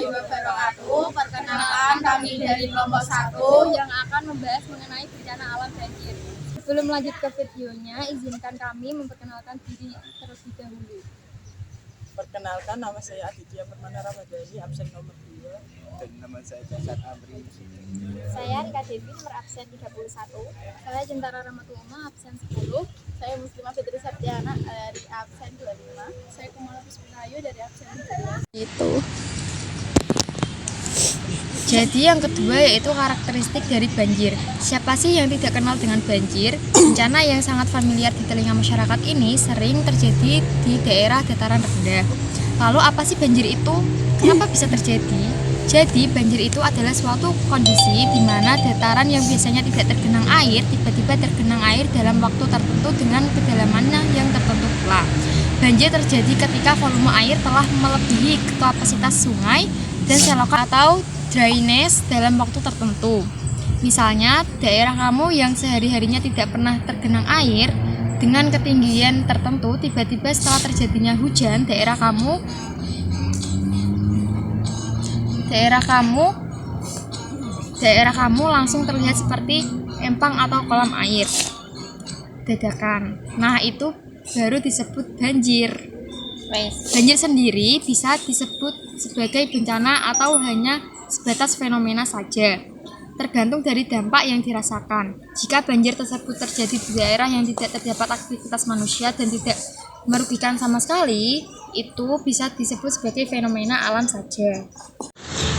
warahmatullahi wabarakatuh. Perkenalkan kami dari kelompok 1 yang akan membahas mengenai bencana alam banjir. Sebelum lanjut ke videonya, izinkan kami memperkenalkan diri terlebih dahulu. Perkenalkan, nama saya Aditya Permana Ramadhani, absen nomor 2. Dan nama saya Jasad Amri. Saya Rika Devi, nomor absen 31. Saya Jentara Ramatulama, absen 10. Saya Muslimah Fitri Septiana dari absen 25. Saya Kumala Bismirayu dari absen 12. Jadi yang kedua yaitu karakteristik dari banjir. Siapa sih yang tidak kenal dengan banjir? Bencana yang sangat familiar di telinga masyarakat ini sering terjadi di daerah dataran rendah. Lalu apa sih banjir itu? Kenapa bisa terjadi? Jadi banjir itu adalah suatu kondisi di mana dataran yang biasanya tidak tergenang air tiba-tiba tergenang air dalam waktu tertentu dengan kedalamannya yang tertentu pula. Banjir terjadi ketika volume air telah melebihi kapasitas sungai dan selokan atau drainase dalam waktu tertentu. Misalnya, daerah kamu yang sehari-harinya tidak pernah tergenang air dengan ketinggian tertentu, tiba-tiba setelah terjadinya hujan, daerah kamu langsung terlihat seperti empang atau kolam air dadakan. Nah, itu baru disebut banjir. Banjir sendiri bisa disebut sebagai bencana atau hanya sebatas fenomena saja, tergantung dari dampak yang dirasakan. Jika banjir tersebut terjadi di daerah yang tidak terdapat aktivitas manusia dan tidak merugikan sama sekali, itu bisa disebut sebagai fenomena alam saja.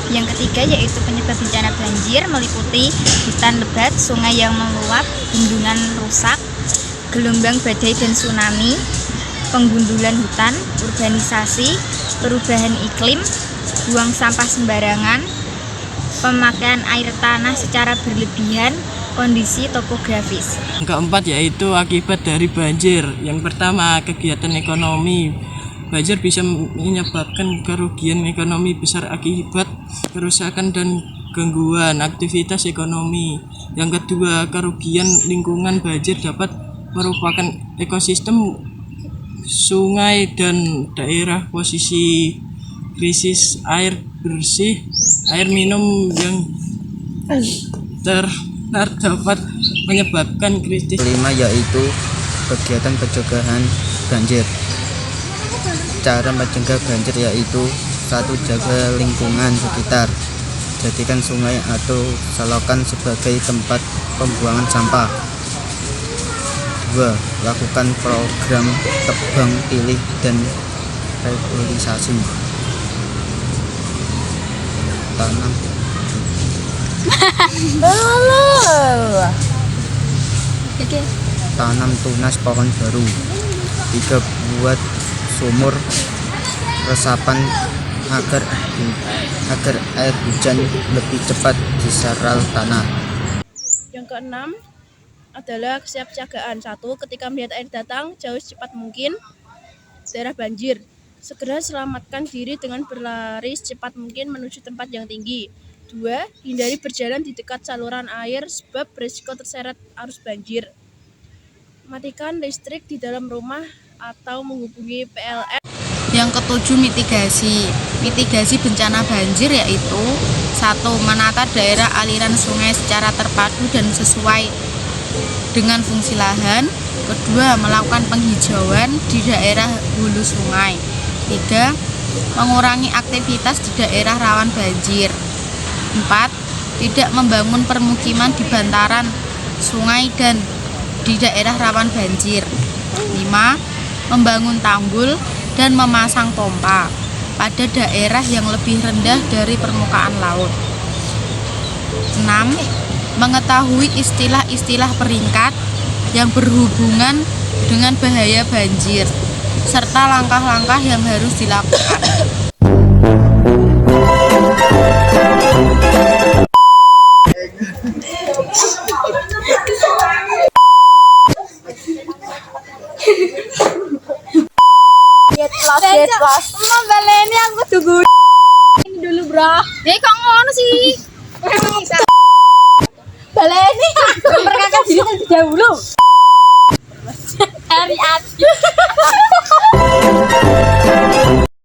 Yang ketiga yaitu penyebab bencana banjir meliputi hutan lebat, sungai yang meluap, bendungan rusak, gelombang badai dan tsunami, penggundulan hutan, urbanisasi, perubahan iklim, buang sampah sembarangan, pemakaian air tanah secara berlebihan, kondisi topografis. Yang keempat yaitu akibat dari banjir. Yang pertama, kegiatan ekonomi. Banjir bisa menyebabkan kerugian ekonomi besar akibat kerusakan dan gangguan aktivitas ekonomi. Yang kedua, kerugian lingkungan. Banjir dapat merupakan ekosistem sungai dan daerah posisi krisis air bersih, air minum yang dapat menyebabkan krisis. Kelima yaitu kegiatan pencegahan banjir. Cara mencegah banjir yaitu 1. Jaga lingkungan sekitar. Jadikan sungai atau selokan sebagai tempat pembuangan sampah. 2. Lakukan program tebang pilih dan reboisasi. Tanam tunas pohon baru. 3. Buat sumur resapan agar air hujan lebih cepat diserap tanah. Yang keenam adalah kesiapsiagaan. 1. Ketika melihat air datang, jauh secepat mungkin daerah banjir. Segera selamatkan diri dengan berlari secepat mungkin menuju tempat yang tinggi. 2. Hindari berjalan di dekat saluran air sebab berisiko terseret arus banjir. Matikan listrik di dalam rumah atau menghubungi PLN. Yang ketujuh, mitigasi. Mitigasi bencana banjir yaitu 1. Menata daerah aliran sungai secara terpadu dan sesuai dengan fungsi lahan. 2. Melakukan penghijauan di daerah hulu sungai. 3. Mengurangi aktivitas di daerah rawan banjir. 4. Tidak membangun permukiman di bantaran sungai dan di daerah rawan banjir. 5. Membangun tanggul dan memasang pompa pada daerah yang lebih rendah dari permukaan laut. 6. Mengetahui istilah-istilah peringkat yang berhubungan dengan bahaya banjir serta langkah-langkah yang harus dilakukan. Emang baleni aku tunggu ini dulu, bro. Kok ngono sih? Baleni memperkenalkan diri terlebih dahulu. Dari Adi.